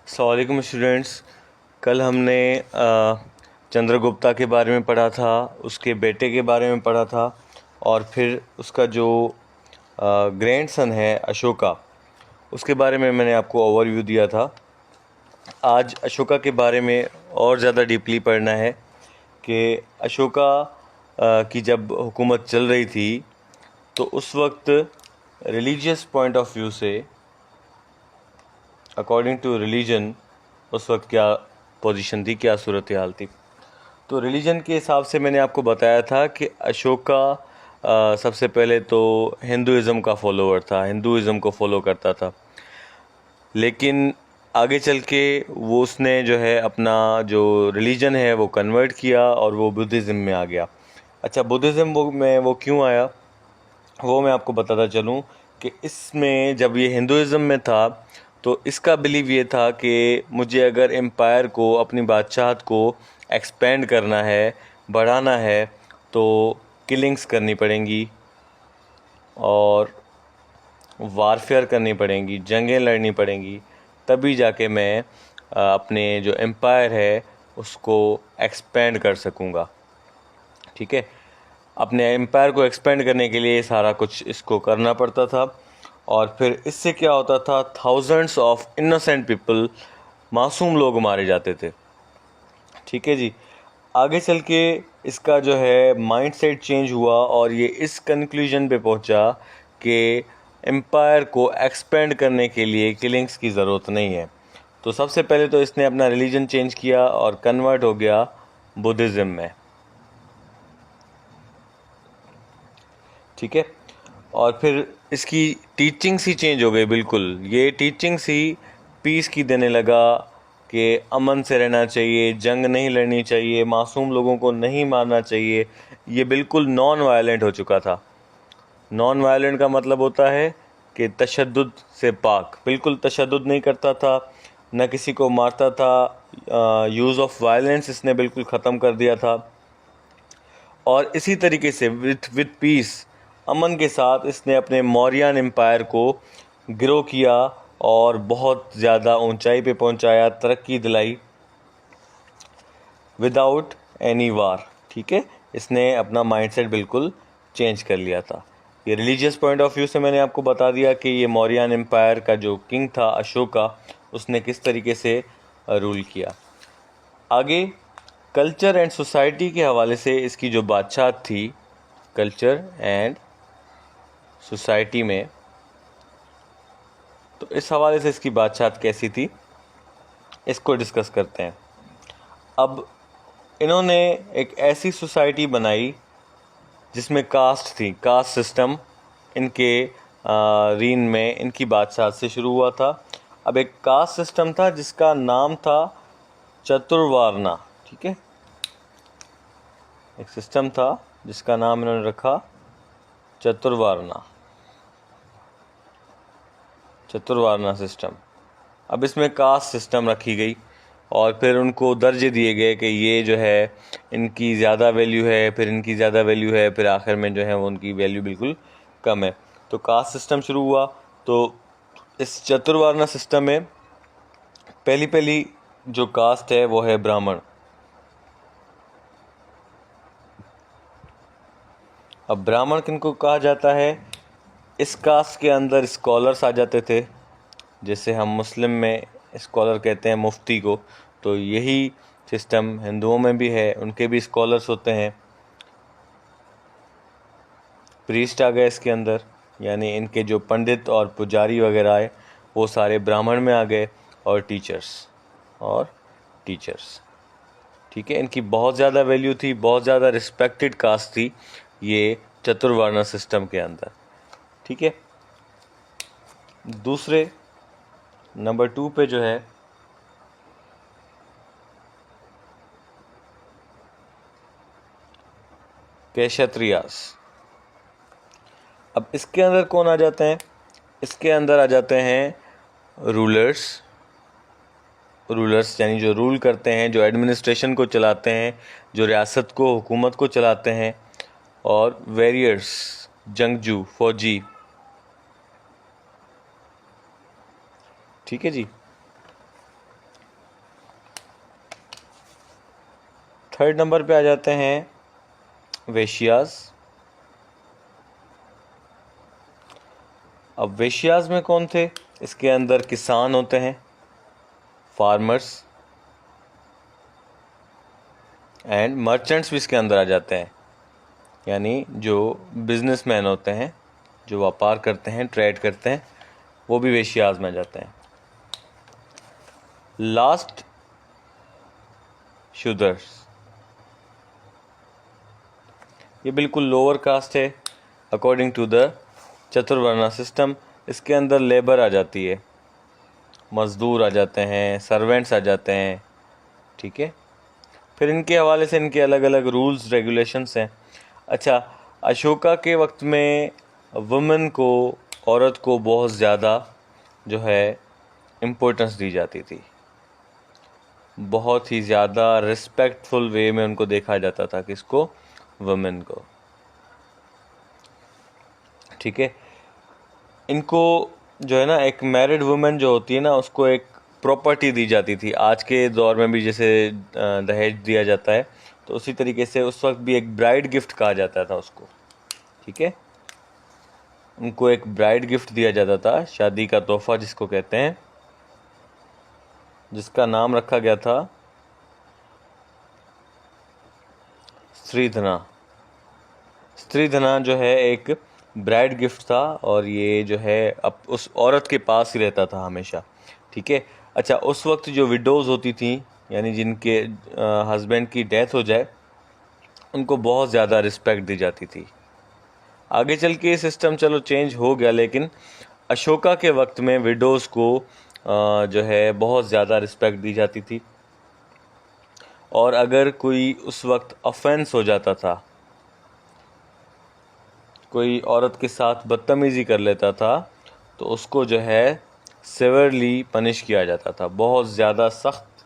अस्सलामुअलैकुम स्टूडेंट्स। कल हमने चंद्रगुप्ता के बारे में पढ़ा था, उसके बेटे के बारे में पढ़ा था और फिर उसका जो ग्रैंडसन है अशोका, उसके बारे में मैंने आपको ओवरव्यू दिया था। आज अशोका के बारे में और ज़्यादा डीपली पढ़ना है कि अशोका की जब हुकूमत चल रही थी तो उस वक्त रिलीजियस पॉइंट ऑफ व्यू से, अकॉर्डिंग टू रिलीजन, उस वक्त क्या पोजीशन थी, क्या सूरत हाल थी। तो रिलीजन के हिसाब से मैंने आपको बताया था कि अशोका सबसे पहले तो हिंदुज़म का फॉलोअर था, हिंदुज़म को फॉलो करता था। लेकिन आगे चल के वो उसने जो है अपना जो रिलीजन है वो कन्वर्ट किया और वो बुद्धिज़्म में आ गया। अच्छा, बुद्धिज़्म में वो क्यों आया वो मैं आपको बताता चलूँ कि इसमें जब ये हिंदुज़म में था तो इसका बिलीव ये था कि मुझे अगर एम्पायर को, अपनी बादशाहत को एक्सपेंड करना है, बढ़ाना है, तो किलिंग्स करनी पड़ेंगी और वारफेयर करनी पड़ेंगी, जंगें लड़नी पड़ेंगी, तभी जाके मैं अपने जो एम्पायर है उसको एक्सपेंड कर सकूँगा। ठीक है, अपने एम्पायर को एक्सपेंड करने के लिए सारा कुछ इसको करना पड़ता था। और फिर इससे क्या होता था, थाउजेंड्स ऑफ इनोसेंट पीपल, मासूम लोग मारे जाते थे। ठीक है जी। आगे चल के इसका जो है माइंडसेट चेंज हुआ और ये इस कंक्लूजन पे पहुंचा कि एम्पायर को एक्सपेंड करने के लिए किलिंग्स की ज़रूरत नहीं है। तो सबसे पहले तो इसने अपना रिलीजन चेंज किया और कन्वर्ट हो गया बुद्धिज़्म में। ठीक है, और फिर इसकी टीचिंग्स ही चेंज हो गई बिल्कुल। ये टीचिंग्स ही पीस की देने लगा कि अमन से रहना चाहिए, जंग नहीं लड़नी चाहिए, मासूम लोगों को नहीं मारना चाहिए। ये बिल्कुल नॉन वायलेंट हो चुका था। नॉन वायलेंट का मतलब होता है कि तशद्दुद से पाक, बिल्कुल तशद्दुद नहीं करता था, न किसी को मारता था। यूज़ ऑफ वायलेंस इसने बिल्कुल ख़त्म कर दिया था। और इसी तरीके से विथ पीस, अमन के साथ इसने अपने मौर्यन एम्पायर को ग्रो किया और बहुत ज़्यादा ऊंचाई पे पहुंचाया, तरक्की दिलाई विदाउट एनी वार। ठीक है, इसने अपना माइंडसेट बिल्कुल चेंज कर लिया था। ये रिलीजियस पॉइंट ऑफ व्यू से मैंने आपको बता दिया कि ये मौर्यन एम्पायर का जो किंग था अशोका, उसने किस तरीके से रूल किया। आगे कल्चर एंड सोसाइटी के हवाले से इसकी जो बादशाहत थी, कल्चर एंड सोसाइटी में, तो इस हवाले से इसकी बादशाहत कैसी थी इसको डिस्कस करते हैं। अब इन्होंने एक ऐसी सोसाइटी बनाई जिसमें कास्ट थी, कास्ट सिस्टम इनके रीन में, इनकी बादशाहत से शुरू हुआ था। अब एक कास्ट सिस्टम था जिसका नाम था चतुर्वर्णा। ठीक है, एक सिस्टम था जिसका नाम इन्होंने रखा चतुर्वर्णा, चतुर्वर्णा सिस्टम। अब इसमें कास्ट सिस्टम रखी गई और फिर उनको दर्जे दिए गए कि ये जो है इनकी ज़्यादा वैल्यू है, फिर इनकी ज़्यादा वैल्यू है, फिर आखिर में जो है वो उनकी वैल्यू बिल्कुल कम है। तो कास्ट सिस्टम शुरू हुआ। तो इस चतुर्वर्णा सिस्टम में पहली जो कास्ट है वो है ब्राह्मण। अब ब्राह्मण किनको कहा जाता है? इस कास्ट के अंदर स्कॉलर्स आ जाते थे, जैसे हम मुस्लिम में स्कॉलर कहते हैं मुफ्ती को, तो यही सिस्टम हिंदुओं में भी है, उनके भी स्कॉलर्स होते हैं। प्रीस्ट आ गए इसके अंदर, यानी इनके जो पंडित और पुजारी वगैरह आए वो सारे ब्राह्मण में आ गए, और टीचर्स। ठीक है, इनकी बहुत ज़्यादा वैल्यू थी, बहुत ज़्यादा रिस्पेक्टेड कास्ट थी ये चतुर्वर्ण सिस्टम के अंदर। ठीक है, दूसरे नंबर 2 पे जो है क्षत्रियास। अब इसके अंदर कौन आ जाते हैं? इसके अंदर आ जाते हैं रूलर्स यानी जो रूल करते हैं, जो एडमिनिस्ट्रेशन को चलाते हैं, जो रियासत को, हुकूमत को चलाते हैं, और वॉरियर्स, जंगजू, फौजी। ठीक है जी। थर्ड नंबर पे आ जाते हैं वेश्याज। अब वेश्याज में कौन थे? इसके अंदर किसान होते हैं, फार्मर्स, एंड मर्चेंट्स भी इसके अंदर आ जाते हैं, यानी जो बिजनेसमैन होते हैं, जो व्यापार करते हैं, ट्रेड करते हैं, वो भी वेश्याज में आ जाते हैं। लास्ट शूदर्स, ये बिल्कुल लोअर कास्ट है अकॉर्डिंग टू द चतुर्वर्णा सिस्टम। इसके अंदर लेबर आ जाती है, मज़दूर आ जाते हैं, सर्वेंट्स आ जाते हैं, ठीक है। फिर इनके हवाले से इनके अलग अलग रूल्स रेगुलेशंस हैं। अच्छा, अशोका के वक्त में वुमेन को, औरत को बहुत ज़्यादा जो है इम्पोर्टेंस दी जाती थी, बहुत ही ज़्यादा रिस्पेक्टफुल वे में उनको देखा जाता था, किसको? वुमेन को, ठीक है। इनको जो है ना, एक मैरिड वुमेन जो होती है ना, उसको एक प्रॉपर्टी दी जाती थी। आज के दौर में भी जैसे दहेज दिया जाता है, तो उसी तरीके से उस वक्त भी एक ब्राइड गिफ्ट कहा जाता था उसको, ठीक है। उनको एक ब्राइड गिफ्ट दिया जाता था, शादी का तोहफा जिसको कहते हैं, जिसका नाम रखा गया था स्त्रीधना। स्त्रीधना जो है एक ब्राइड गिफ्ट था, और ये जो है अब उस औरत के पास ही रहता था हमेशा, ठीक है। अच्छा, उस वक्त जो विडोज़ होती थी, यानी जिनके हस्बैंड की डेथ हो जाए, उनको बहुत ज़्यादा रिस्पेक्ट दी जाती थी। आगे चल के ये सिस्टम चलो चेंज हो गया, लेकिन अशोका के वक्त में विडोज़ को जो है बहुत ज़्यादा रिस्पेक्ट दी जाती थी। और अगर कोई उस वक्त ऑफेंस हो जाता था, कोई औरत के साथ बदतमीज़ी कर लेता था, तो उसको जो है सेवरली पनिश किया जाता था, बहुत ज़्यादा सख्त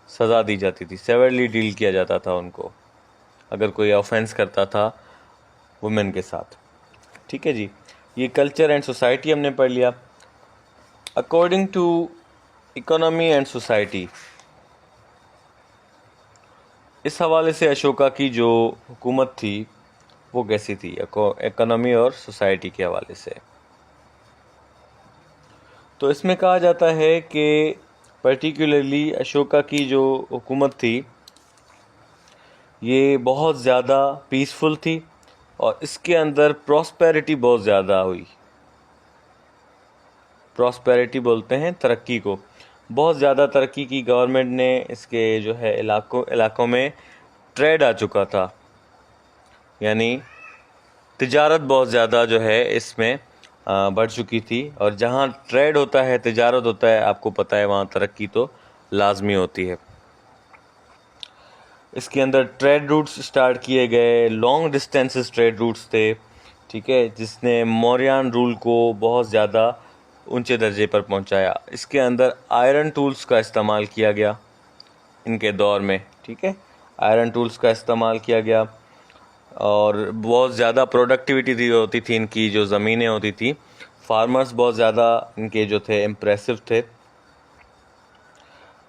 सज़ा दी जाती थी, सेवरली डील किया जाता था उनको, अगर कोई ऑफेंस करता था वुमेन के साथ, ठीक है जी। ये कल्चर एंड सोसाइटी हमने पढ़ लिया। According to economy and society, इस हवाले से अशोका की जो हुकूमत थी वो कैसी थी, इकोनॉमी और सोसाइटी के हवाले से? तो इसमें कहा जाता है कि पर्टिकुलरली अशोका की जो हुकूमत थी, ये बहुत ज़्यादा पीसफुल थी, और इसके अंदर प्रॉस्पेरिटी बहुत ज़्यादा हुई। प्रॉस्पेरिटी बोलते हैं तरक्की को, बहुत ज़्यादा तरक्की की गवर्नमेंट ने। इसके जो है इलाकों में ट्रेड आ चुका था, यानी तिजारत बहुत ज़्यादा जो है इसमें बढ़ चुकी थी, और जहाँ ट्रेड होता है, तिजारत होता है, आपको पता है वहाँ तरक्की तो लाजमी होती है। इसके अंदर ट्रेड रूट्स स्टार्ट किए गए, लॉन्ग डिस्टेंसेस ट्रेड रूट्स थे, ठीक है, जिसने मौर्यन रूल को बहुत ज़्यादा ऊंचे दर्जे पर पहुंचाया। इसके अंदर आयरन टूल्स का इस्तेमाल किया गया इनके दौर में, ठीक है, आयरन टूल्स का इस्तेमाल किया गया, और बहुत ज़्यादा प्रोडक्टिविटी होती थी इनकी, जो ज़मीनें होती थी। फार्मर्स बहुत ज़्यादा इनके जो थे इम्प्रेसिव थे।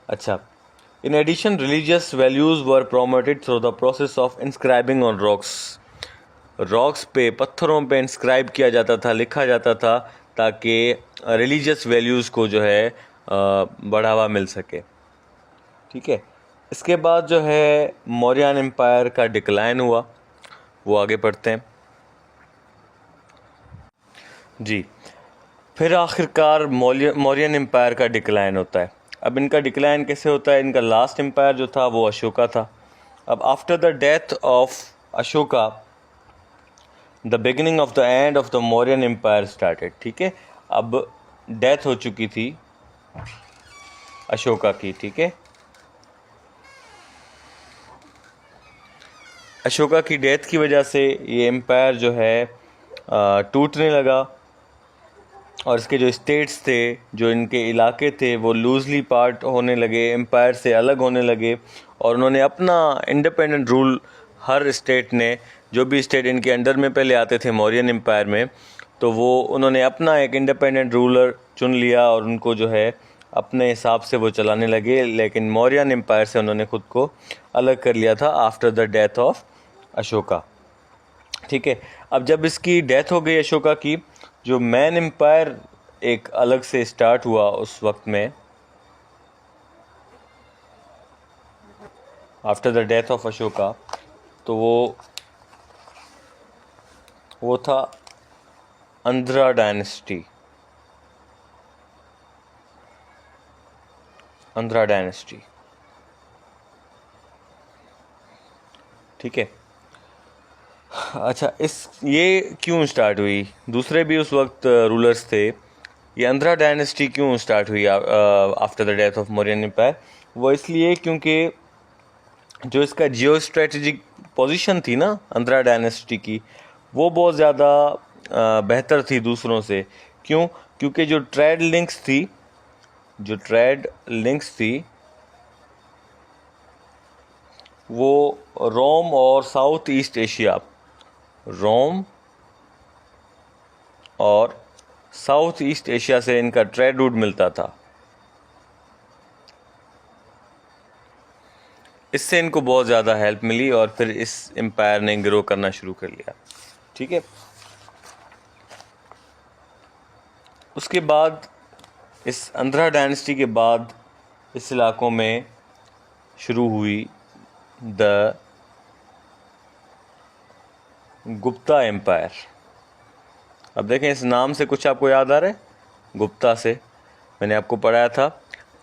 अच्छा, in addition religious values were promoted through the process of inscribing on rocks पे, पत्थरों पे इंस्क्राइब किया जाता था, लिखा जाता था, ताकि रिलीजियस वैल्यूज़ को जो है बढ़ावा मिल सके, ठीक है। इसके बाद जो है मौर्यन एम्पायर का डिक्लाइन हुआ, वो आगे पढ़ते हैं जी। फिर आखिरकार मौर्यन एम्पायर का डिक्लाइन होता है। अब इनका डिक्लाइन कैसे होता है? इनका लास्ट एम्पायर जो था वो अशोका था। अब after the death of Ashoka, the beginning of the end of the Mauryan empire started, ठीक है। अब डेथ हो चुकी थी अशोका की, ठीक है। अशोका की डेथ की वजह से ये एम्पायर जो है टूटने लगा, और इसके जो स्टेट्स थे, जो इनके इलाके थे, वो लूजली पार्ट होने लगे, एम्पायर से अलग होने लगे, और उन्होंने अपना इंडिपेंडेंट रूल, हर स्टेट ने, जो भी स्टेट इनके अंडर में पहले आते थे मौर्यन एम्पायर में, तो वो उन्होंने अपना एक इंडिपेंडेंट रूलर चुन लिया, और उनको जो है अपने हिसाब से वो चलाने लगे, लेकिन मौर्यन एम्पायर से उन्होंने खुद को अलग कर लिया था after the death of Ashoka. ठीक है, अब जब इसकी डेथ हो गई अशोका की, जो मैन एम्पायर एक अलग से स्टार्ट हुआ उस वक्त में, after the death of Ashoka, तो वो था अंध्रा डायनेस्टी। अंध्रा डायनेस्टी, ठीक है। अच्छा, ये क्यों स्टार्ट हुई? दूसरे भी उस वक्त रूलर्स थे। ये अंध्रा डायनेस्टी क्यों स्टार्ट हुई after the death of Mauryan empire? वो इसलिए क्योंकि जो इसका जियो स्ट्रेटेजिक पोजीशन थी ना अंध्रा डायनेस्टी की, वो बहुत ज़्यादा बेहतर थी दूसरों से। क्यों? क्योंकि जो ट्रेड लिंक्स थी वो रोम और साउथ ईस्ट एशिया, रोम और साउथ ईस्ट एशिया से इनका ट्रेड रूट मिलता था। इससे इनको बहुत ज़्यादा हेल्प मिली और फिर इस एम्पायर ने ग्रो करना शुरू कर लिया। ठीक है, उसके बाद इस अंध्रा डायनेस्टी के बाद इस इलाकों में शुरू हुई द गुप्ता एम्पायर। अब देखें, इस नाम से कुछ आपको याद आ रहा है? गुप्ता से मैंने आपको पढ़ाया था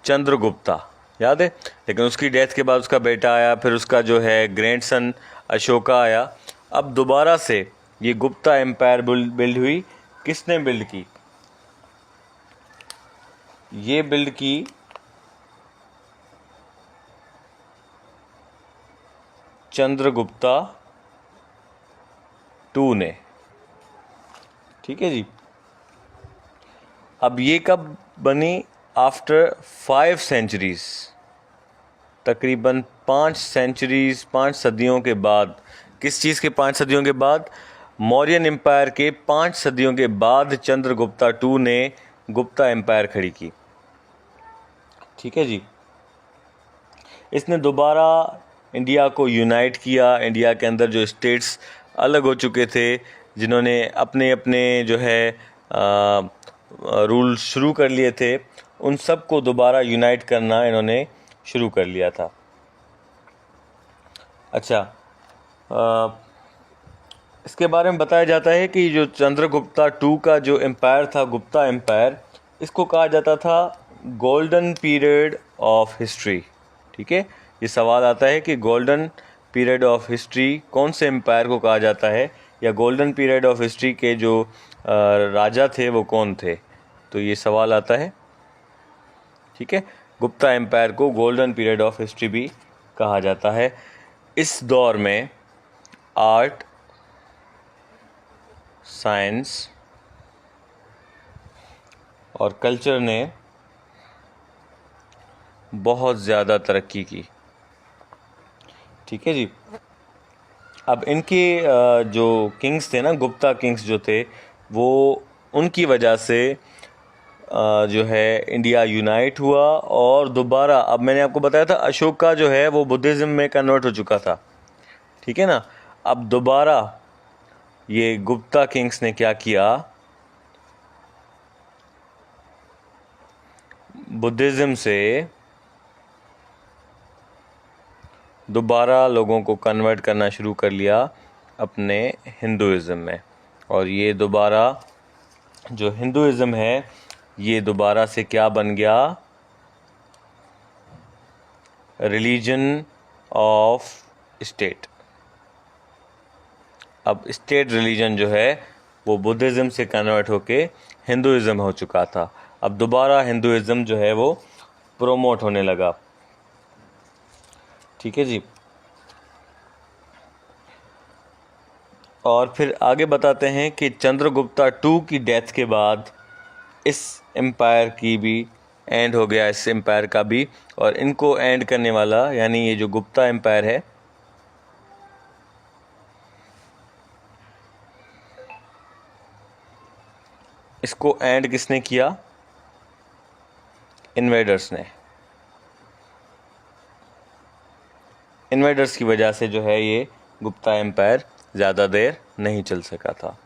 चंद्रगुप्ता, याद है? लेकिन उसकी डेथ के बाद उसका बेटा आया, फिर उसका जो है ग्रैंडसन अशोका आया। अब दोबारा से ये गुप्ता एम्पायर बिल्ड हुई। किसने बिल्ड की? ये बिल्ड की चंद्रगुप्ता टू ने। ठीक है जी। अब ये कब बनी? आफ्टर 5 सेंचुरीज, तकरीबन 5 सदियों के बाद। किस चीज़ के 5 सदियों के बाद? मौर्यन एम्पायर के 5 सदियों के बाद चंद्रगुप्ता टू ने गुप्ता एम्पायर खड़ी की। ठीक है जी। इसने दोबारा इंडिया को यूनाइट किया। इंडिया के अंदर जो स्टेट्स अलग हो चुके थे, जिन्होंने अपने अपने जो है रूल शुरू कर लिए थे, उन सब को दोबारा यूनाइट करना इन्होंने शुरू कर लिया था। अच्छा, इसके बारे में बताया जाता है कि जो चंद्रगुप्ता टू का जो एम्पायर था, गुप्ता एम्पायर, इसको कहा जाता था गोल्डन पीरियड ऑफ हिस्ट्री। ठीक है, ये सवाल आता है कि गोल्डन पीरियड ऑफ हिस्ट्री कौन से एम्पायर को कहा जाता है, या गोल्डन पीरियड ऑफ हिस्ट्री के जो राजा थे वो कौन थे? तो ये सवाल आता है। ठीक है, गुप्ता एम्पायर को गोल्डन पीरियड ऑफ हिस्ट्री भी कहा जाता है। इस दौर में आर्ट, साइंस और कल्चर ने बहुत ज़्यादा तरक्की की। ठीक है जी। अब इनके जो किंग्स थे ना, गुप्ता किंग्स जो थे, वो उनकी वजह से जो है इंडिया यूनाइट हुआ। और दोबारा, अब मैंने आपको बताया था अशोका जो है वो बुद्धिज़्म में कन्वर्ट हो चुका था। ठीक है ना। अब दोबारा ये गुप्ता किंग्स ने क्या किया? बुद्धिज़्म से दोबारा लोगों को कन्वर्ट करना शुरू कर लिया अपने हिंदुइज़्म में। और ये दोबारा जो हिंदुइज़्म है, ये दोबारा से क्या बन गया? Religion of state. अब स्टेट रिलीजन जो है वो बुद्धिज़्म से कन्वर्ट होके हिंदुइज़्म हो चुका था। अब दोबारा हिंदुइज़्म जो है वो प्रोमोट होने लगा। ठीक है जी। और फिर आगे बताते हैं कि चंद्रगुप्ता टू की डेथ के बाद इस एम्पायर की भी एंड हो गया, इस एम्पायर का भी। और इनको एंड करने वाला, यानी ये जो गुप्ता एम्पायर है, इसको एंड किसने किया? इन्वेडर्स ने। इन्वेडर्स की वजह से जो है ये गुप्ता एम्पायर ज़्यादा देर नहीं चल सका था।